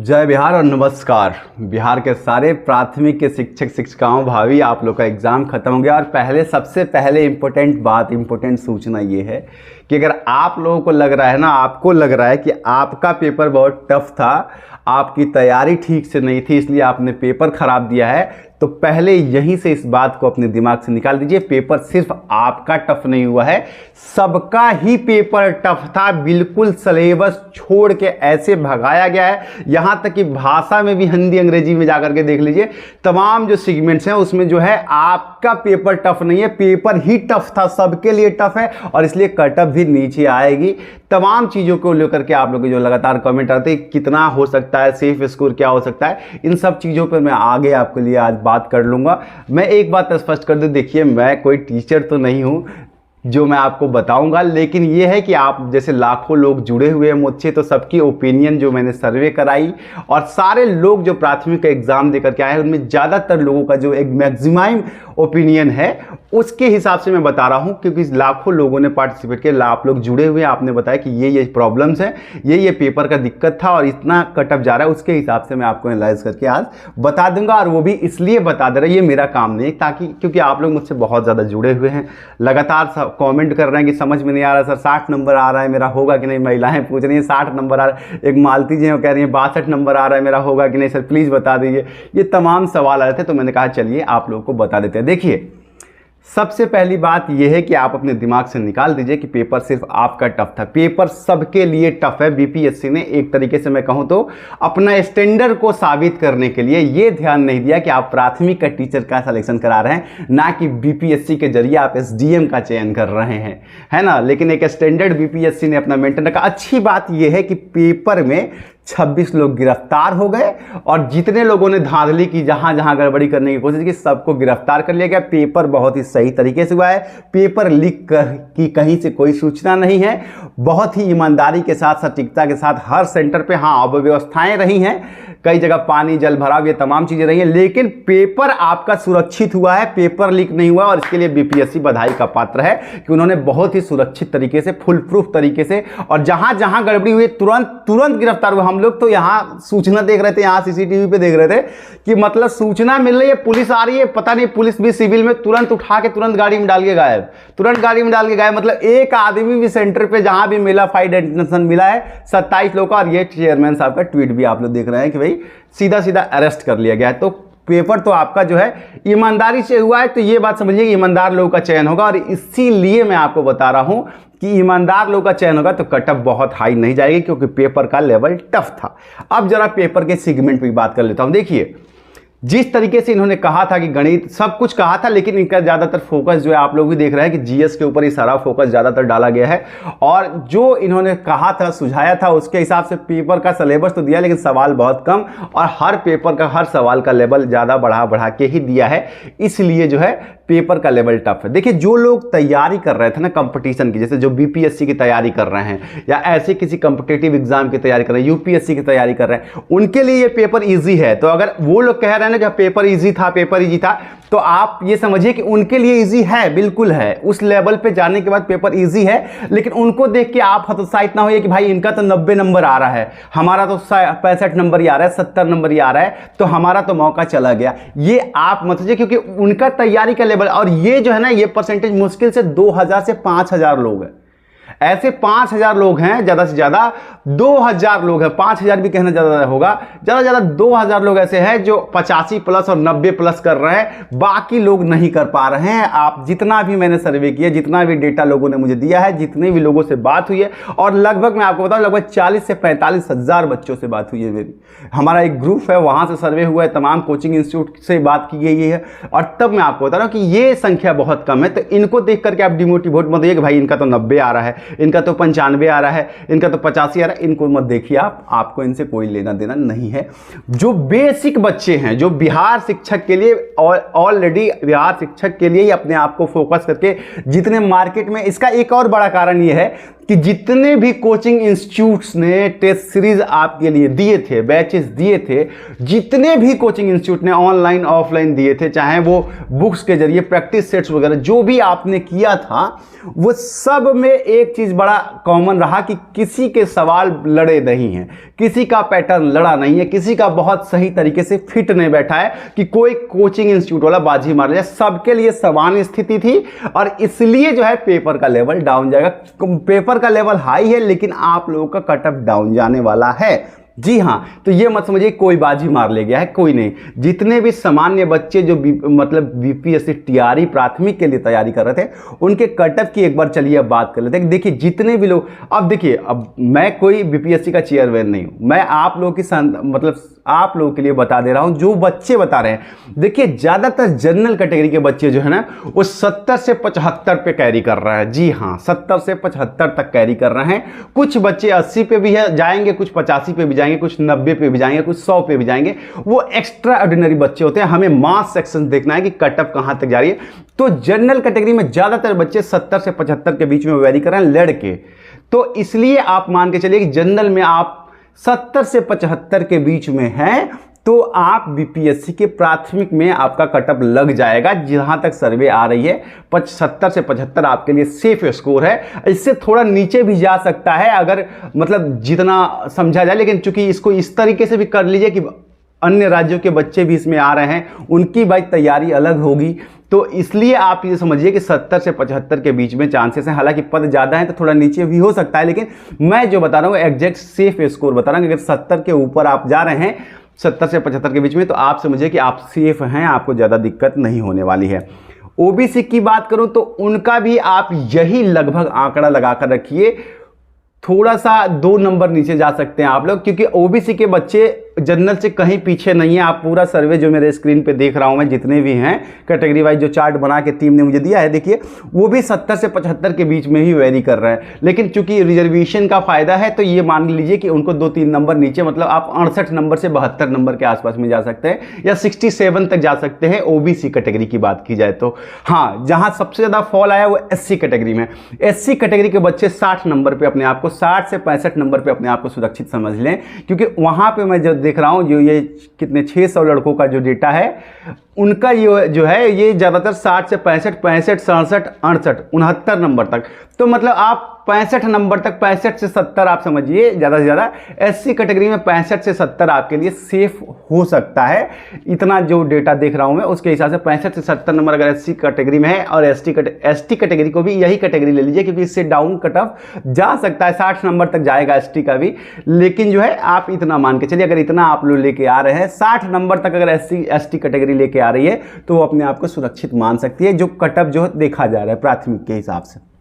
जय बिहार और नमस्कार। बिहार के सारे प्राथमिक के शिक्षक शिक्षिकाओं भावी, आप लोग का एग्ज़ाम ख़त्म हो गया। और सबसे पहले इम्पोर्टेंट सूचना ये है कि अगर आप लोगों को लग रहा है ना, आपको लग रहा है कि आपका पेपर बहुत टफ था, आपकी तैयारी ठीक से नहीं थी इसलिए आपने पेपर ख़राब दिया है, तो पहले यहीं से इस बात को अपने दिमाग से निकाल दीजिए। पेपर सिर्फ आपका टफ नहीं हुआ है, सबका ही पेपर टफ था। बिल्कुल सिलेबस छोड़ के ऐसे भगाया गया है, यहां तक कि भाषा में भी हिंदी अंग्रेजी में जाकर के देख लीजिए, तमाम जो सेगमेंट्स हैं उसमें जो है आपका पेपर टफ नहीं है, पेपर ही टफ था, सबके लिए टफ है और इसलिए कटअप भी नीचे आएगी। तमाम चीज़ों को लेकर के आप लोग के जो लगातार कमेंट आते हैं, कितना हो सकता है, सेफ स्कोर क्या हो सकता है, इन सब चीज़ों पर मैं आगे आपके लिए आज बात कर लूँगा। मैं एक बात स्पष्ट कर दूँ, देखिए मैं कोई टीचर तो नहीं हूँ जो मैं आपको बताऊंगा, लेकिन ये है कि आप जैसे लाखों लोग जुड़े हुए हैं मुझसे, तो सबकी ओपिनियन जो मैंने सर्वे कराई और सारे लोग जो प्राथमिक का एग्ज़ाम देकर के आए हैं उनमें ज़्यादातर लोगों का जो एक मैक्सिमम ओपिनियन है उसके हिसाब से मैं बता रहा हूं, क्योंकि लाखों लोगों ने पार्टिसिपेट किया, आप लोग जुड़े हुए हैं, आपने बताया कि ये प्रॉब्लम्स हैं, ये पेपर का दिक्कत था और इतना कटअप जा रहा है, उसके हिसाब से मैं आपको एनालाइज करके आज बता दूंगा। और वो भी इसलिए बता दे रहा है, ये मेरा काम नहीं, ताकि क्योंकि आप लोग मुझसे बहुत ज़्यादा जुड़े हुए हैं, लगातार कमेंट कर रहे हैं कि समझ में नहीं आ रहा सर, 60 नंबर आ रहा है, मेरा होगा कि नहीं। महिलाएं पूछ रही हैं 60 नंबर आ रहा है, एक मालती जी कह रही हैं 62 नंबर आ रहा है, मेरा होगा कि नहीं सर, प्लीज़ बता दीजिए। ये तमाम सवाल आ रहे थे, तो मैंने कहा चलिए आप लोगों को बता देते हैं। देखिए, सबसे पहली बात यह है कि आप अपने दिमाग से निकाल दीजिए कि पेपर सिर्फ आपका टफ था, पेपर सबके लिए टफ है। बीपीएससी ने एक तरीके से मैं कहूं तो अपना स्टैंडर्ड को साबित करने के लिए ये ध्यान नहीं दिया कि आप प्राथमिक का टीचर का सिलेक्शन करा रहे हैं, ना कि बीपीएससी के जरिए आप एसडीएम का चयन कर रहे हैं, है ना। लेकिन एक स्टैंडर्ड बीपीएससी ने अपना मेंटेन रखा। अच्छी बात यह है कि पेपर में 26 लोग गिरफ्तार हो गए और जितने लोगों ने धांधली की, जहां जहां गड़बड़ी करने की कोशिश की, सबको गिरफ्तार कर लिया गया। पेपर बहुत ही सही तरीके से हुआ है, पेपर लीक की कहीं से कोई सूचना नहीं है, बहुत ही ईमानदारी के साथ, सटीकता के साथ हर सेंटर पे, हाँ अव्यवस्थाएं रही हैं, कई जगह पानी जल भराव, ये तमाम चीजें रही हैं, लेकिन पेपर आपका सुरक्षित हुआ है, पेपर लीक नहीं हुआ। और इसके लिए बीपीएससी बधाई का पात्र है कि उन्होंने बहुत ही सुरक्षित तरीके से, फुल प्रूफ तरीके से, और जहां जहां गड़बड़ी हुई तुरंत गिरफ्तार हुए। हम लोग तो यहां सूचना देख रहे थे, यहां सीसीटीवी पे देख रहे थे कि मतलब सूचना मिल रही है, पुलिस आ रही है, पता नहीं पुलिस भी सिविल में, तुरंत उठा के तुरंत गाड़ी में डाल के गायब, मतलब एक आदमी भी सेंटर पे जहां भी मिला, फाइट डिटेंशन मिला है 27 लोग का। और ये चेयरमैन साहब का ट्वीट भी आप लोग देख रहे हैं कि भाई सीधा सीधा अरेस्ट कर लिया गया है। तो पेपर तो आपका जो है ईमानदारी से हुआ है, तो ये बात समझिए कि ईमानदार लोगों का चयन होगा। और इसीलिए मैं आपको बता रहा हूं कि ईमानदार लोगों का चयन होगा तो कटअप बहुत हाई नहीं जाएगी, क्योंकि पेपर का लेवल टफ था। अब जरा पेपर के सेगमेंट की बात कर लेता हूं। देखिए, जिस तरीके से इन्होंने कहा था कि गणित सब कुछ कहा था, लेकिन इनका ज़्यादातर फोकस जो है आप लोग भी देख रहे हैं कि जीएस के ऊपर ही सारा फोकस ज़्यादातर डाला गया है। और जो इन्होंने कहा था, सुझाया था, उसके हिसाब से पेपर का सिलेबस तो दिया, लेकिन सवाल बहुत कम, और हर पेपर का, हर सवाल का लेवल ज़्यादा बढ़ा के ही दिया है, इसलिए जो है पेपर का लेवल टफ है। देखिए, जो लोग तैयारी कर रहे थे ना कंपटीशन की, जैसे जो बीपीएससी की तैयारी कर रहे हैं या ऐसे किसी कंपिटेटिव एग्जाम की तैयारी कर रहे हैं, यूपीएससी की तैयारी कर रहे हैं, उनके लिए ये पेपर इजी है। तो अगर वो लोग कह रहे हैं ना कि पेपर इजी था, तो आप ये समझिए कि उनके लिए इजी है, बिल्कुल है। उस लेवल पे जाने के बाद पेपर इजी है, लेकिन उनको देख के आप हतोत्साहित ना होइए कि भाई इनका तो 90 नंबर आ रहा है, हमारा तो 65 नंबर ही आ रहा है, 70 नंबर ही आ रहा है, तो हमारा तो मौका चला गया। ये आप मत सोचिए, क्योंकि उनका तैयारी का लेवल, और ये जो है ना, ये परसेंटेज मुश्किल से 2000 से 5000 लोग हैं। ऐसे 5000 लोग हैं, ज्यादा से ज्यादा 2000 लोग हैं, 5000 भी कहना ज्यादा होगा, ज्यादा से ज्यादा 2000 लोग ऐसे हैं जो 85 प्लस और 90 प्लस कर रहे हैं, बाकी लोग नहीं कर पा रहे हैं। आप जितना भी मैंने सर्वे किया, जितना भी डेटा लोगों ने मुझे दिया है, जितने भी लोगों से बात हुई है, और लगभग मैं आपको बताऊं लगभग 40 से 45 हजार बच्चों से बात हुई है मेरी। हमारा एक ग्रुप है, वहां से सर्वे हुआ है, तमाम कोचिंग इंस्टीट्यूट से बात की गई है, और तब मैं आपको बता रहा हूं कि ये संख्या बहुत कम है। तो इनको देख करके आप डिमोटिवेट मत होइए कि भाई इनका तो 90 आ रहा है, इनका तो 95 आ रहा है, इनका तो 85 आ रहा है, इनको मत देखिए आप, आपको इनसे कोई लेना देना नहीं है। जो बेसिक बच्चे हैं, जो बिहार शिक्षक के लिए ऑलरेडी बिहार शिक्षक के लिए ही अपने आप को फोकस करके जितने मार्केट में, इसका एक और बड़ा कारण यह है कि जितने भी कोचिंग इंस्टीट्यूट्स ने टेस्ट सीरीज आपके लिए दिए थे, बैचेस दिए थे, जितने भी कोचिंग इंस्टीट्यूट ने ऑनलाइन ऑफलाइन दिए थे, चाहे वो बुक्स के जरिए प्रैक्टिस सेट्स वगैरह जो भी आपने किया था, वो सब में एक चीज बड़ा कॉमन रहा कि किसी के सवाल लड़े नहीं हैं, किसी का पैटर्न लड़ा नहीं है, किसी का बहुत सही तरीके से फिट नहीं बैठा है कि कोई कोचिंग इंस्टीट्यूट वाला बाजी मार जाए। सबके लिए समान स्थिति थी और इसलिए जो है पेपर का लेवल डाउन जाएगा। पेपर का लेवल हाई है लेकिन आप लोगों का कट ऑफ डाउन जाने वाला है। जी हाँ, तो ये मत समझिए कोई बाजी मार ले गया है, कोई नहीं। जितने भी सामान्य बच्चे जो मतलब बीपीएससी टीआरई प्राथमिक के लिए तैयारी कर रहे थे, उनके कट ऑफ की एक बार चलिए अब बात कर लेते हैं। देखिए जितने भी लोग, अब देखिए, अब मैं कोई बीपीएससी का चेयरमैन नहीं हूं, मैं आप लोगों की मतलब आप लोगों के लिए बता दे रहा हूं जो बच्चे बता रहे हैं। देखिए ज्यादातर जनरल कैटेगरी के बच्चे जो है ना, वो 70 से 75 पे कैरी कर रहा है। जी हाँ, 70 से 75 तक कैरी कर रहे हैं। कुछ बच्चे 80 पे भी है जाएंगे, कुछ 85 पे भी जाएंगे, कुछ 90 पे भी जाएंगे, कुछ 100 पे भी जाएंगे। वो एक्स्ट्रा ऑर्डिनरी बच्चे होते हैं। हमें मास सेक्शन देखना है कि कट ऑफ कहां तक जा रही है। तो जनरल कैटेगरी में ज्यादातर बच्चे 70 से 75 के बीच में वेरी कर रहे हैं लड़के। तो इसलिए आप मान के चलिए कि जनरल में आप 70 से 75 के बीच में हैं, तो आप बीपीएससी के प्राथमिक में आपका कटअप लग जाएगा। जहां तक सर्वे आ रही है 70 से 75 आपके लिए सेफ स्कोर है। इससे थोड़ा नीचे भी जा सकता है अगर मतलब जितना समझा जाए, लेकिन चूंकि इसको इस तरीके से भी कर लीजिए कि अन्य राज्यों के बच्चे भी इसमें आ रहे हैं, उनकी भाई तैयारी अलग होगी। तो इसलिए आप ये समझिए कि 70 से 75 के बीच में चांसेस हैं। हालांकि पद ज़्यादा है तो थोड़ा नीचे भी हो सकता है, लेकिन मैं जो बता रहा हूँ एग्जैक्ट सेफ स्कोर बता रहा हूँ। अगर 70 के ऊपर आप जा रहे हैं, 70 से 75 के बीच में, तो आप समझिए कि आप सेफ हैं, आपको ज़्यादा दिक्कत नहीं होने वाली है। ओबीसी की बात करूँ तो उनका भी आप यही लगभग आंकड़ा लगाकर रखिए। थोड़ा सा 2 नंबर नीचे जा सकते हैं आप लोग, क्योंकि ओबीसी के बच्चे जनरल से कहीं पीछे नहीं है। आप पूरा सर्वे जो मेरे स्क्रीन पे देख रहा हूं मैं, जितने भी हैं कैटेगरी वाइज जो चार्ट बना के टीम ने मुझे दिया है, देखिए वो भी 70 से 75 के बीच में ही वेरी कर रहे हैं। लेकिन चूंकि रिजर्वेशन का फायदा है तो ये मान लीजिए कि उनको 2-3 नंबर नीचे, मतलब आप 68 नंबर से 72 नंबर के आसपास में जा सकते हैं, या 67 तक जा सकते हैं ओबीसी कैटेगरी की बात की जाए तो। हाँ, जहां सबसे ज्यादा फॉल आया वो एससी कैटेगरी में। एससी कैटेगरी के बच्चे 60 नंबर पे अपने आप को, 60 से 65 नंबर पे अपने आप को सुरक्षित समझ लें, क्योंकि वहां पे मैं जो देख रहा हूं, जो ये कितने 600 लड़कों का जो डेटा है, उनका ये जो है ये ज्यादातर 60 से 65, 65, 67, 68, 69 नंबर तक। तो मतलब आप 65 नंबर तक, 65 से 70 आप समझिए ज़्यादा से ज़्यादा। एससी कैटेगरी में 65 से 70 आपके लिए सेफ हो सकता है। इतना जो डेटा देख रहा हूं मैं उसके हिसाब से 65 से 70 नंबर अगर एससी कैटेगरी में है, और एसटी कैटेगरी को भी यही कैटेगरी ले लीजिए, क्योंकि इससे डाउन कट ऑफ जा सकता है, 60 नंबर तक जाएगा एसटी का भी। लेकिन जो है आप इतना मान के चलिए, अगर इतना आप लोग लेके आ रहे हैं, 60 नंबर तक अगर एसटी कैटेगरी लेके आ रही है, तो वो अपने आप को सुरक्षित मान सकती है, जो कट ऑफ जो देखा जा रहा है प्राथमिक के हिसाब से।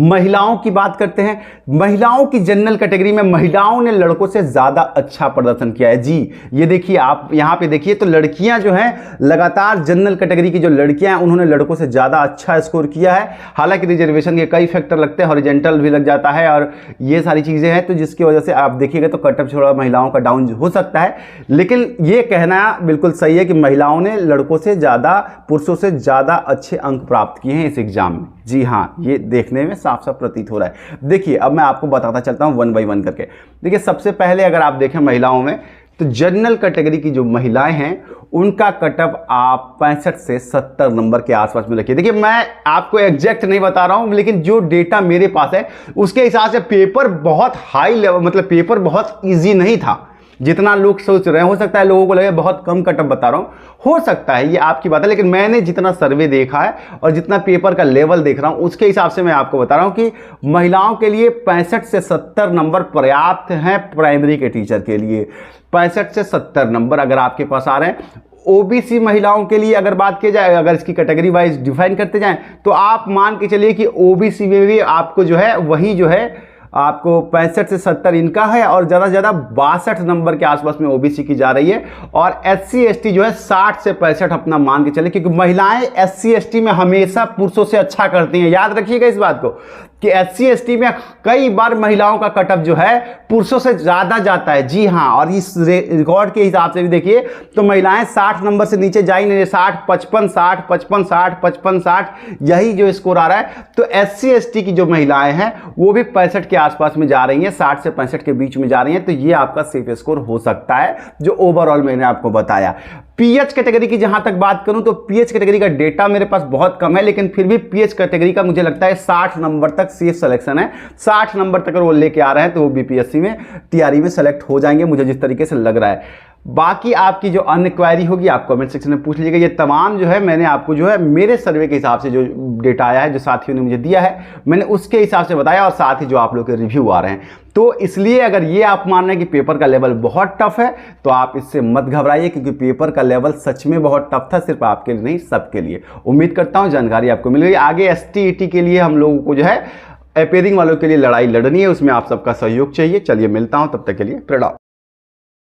महिलाओं की बात करते हैं। महिलाओं की जनरल कैटेगरी में महिलाओं ने लड़कों से ज्यादा अच्छा प्रदर्शन किया है। जी, ये देखिए आप यहां पे देखिए, तो लड़कियां जो हैं लगातार जनरल कैटेगरी की जो लड़कियां हैं उन्होंने लड़कों से ज्यादा अच्छा स्कोर किया है। हालांकि रिजर्वेशन के कई फैक्टर लगते हैं, हॉरिजॉन्टल भी लग जाता है और ये सारी चीजें हैं, तो जिसकी वजह से आप देखिएगा तो कट ऑफ थोड़ा महिलाओं का डाउन हो सकता है। लेकिन ये कहना बिल्कुल सही है कि महिलाओं ने लड़कों से ज्यादा, पुरुषों से ज्यादा अच्छे अंक प्राप्त किए हैं इस एग्जाम में। जी हाँ, ये देखने में साफ साफ प्रतीत हो रहा है। देखिए अब मैं आपको बताता चलता हूं 1 बाय 1 करके। देखिए सबसे पहले अगर आप देखें महिलाओं में, तो जनरल कैटेगरी की जो महिलाएं हैं उनका कटअप आप 65 से 70 नंबर के आसपास में रखिए। देखिए मैं आपको एग्जैक्ट नहीं बता रहा हूं, लेकिन जो डेटा मेरे पास है उसके हिसाब से पेपर बहुत हाई लेवल, मतलब पेपर बहुत ईजी नहीं था जितना लोग सोच रहे हैं। हो सकता है लोगों को लगे बहुत कम कटअप बता रहा हूं, हो सकता है, ये आपकी बात है, लेकिन मैंने जितना सर्वे देखा है और जितना पेपर का लेवल देख रहा हूं उसके हिसाब से मैं आपको बता रहा हूं कि महिलाओं के लिए 65 से 70 नंबर पर्याप्त हैं प्राइमरी के टीचर के लिए। 65 से 70 नंबर अगर आपके पास आ रहे हैं। ओबीसी महिलाओं के लिए अगर बात की जाए, अगर इसकी कैटेगरी वाइज डिफाइन करते जाएं, तो आप मान के चलिए कि ओबीसी में भी आपको जो है वही जो है आपको 65 से 70 इनका है, और ज़्यादा से ज़्यादा 62 नंबर के आसपास में ओबीसी की जा रही है। और एससी एसटी जो है 60 से 65 अपना मान के चले, क्योंकि महिलाएं एससी एसटी में हमेशा पुरुषों से अच्छा करती हैं, याद रखिएगा इस बात को। कि SC/ST में कई बार महिलाओं का कटअप जो है पुरुषों से ज़्यादा जाता है। जी हाँ, और इस रिकॉर्ड के हिसाब से भी देखिए तो महिलाएं 60 नंबर से नीचे जा ही नहीं, 60 55 60 55 60 55 60 यही जो स्कोर आ रहा है। तो SC/ST की जो महिलाएं हैं वो भी 65 के आसपास में जा रही हैं, 60 से 65 के बीच में जा रही हैं। तो ये आपका सेफ स्कोर हो सकता है जो ओवरऑल मैंने आपको बताया। पीएच कैटेगरी की जहां तक बात करूं तो पीएच कैटेगरी का डेटा मेरे पास बहुत कम है, लेकिन फिर भी पीएच कैटेगरी का मुझे लगता है 60 नंबर तक सेफ सिलेक्शन है। 60 नंबर तक अगर वो लेके आ रहे हैं तो वो बीपीएससी में टीआरई में सेलेक्ट हो जाएंगे, मुझे जिस तरीके से लग रहा है। बाकी आपकी जो अन्य क्वेरी होगी आप कमेंट सेक्शन में पूछ लीजिएगा। ये तमाम जो है मैंने आपको जो है मेरे सर्वे के हिसाब से जो डेटा आया है, जो साथियों ने मुझे दिया है, मैंने उसके हिसाब से बताया, और साथ ही जो आप लोग के रिव्यू आ रहे हैं। तो इसलिए अगर ये आप मान रहे हैं कि पेपर का लेवल बहुत टफ है तो आप इससे मत घबराइए, क्योंकि पेपर का लेवल सच में बहुत टफ था, सिर्फ आपके लिए नहीं सबके लिए। उम्मीद करता हूँ जानकारी आपको मिल गई। आगे ST/ET के लिए हम लोगों को जो है अपेयरिंग वालों के लिए लड़ाई लड़नी है, उसमें आप सबका सहयोग चाहिए। चलिए मिलता हूँ, तब तक के लिए प्रणाम।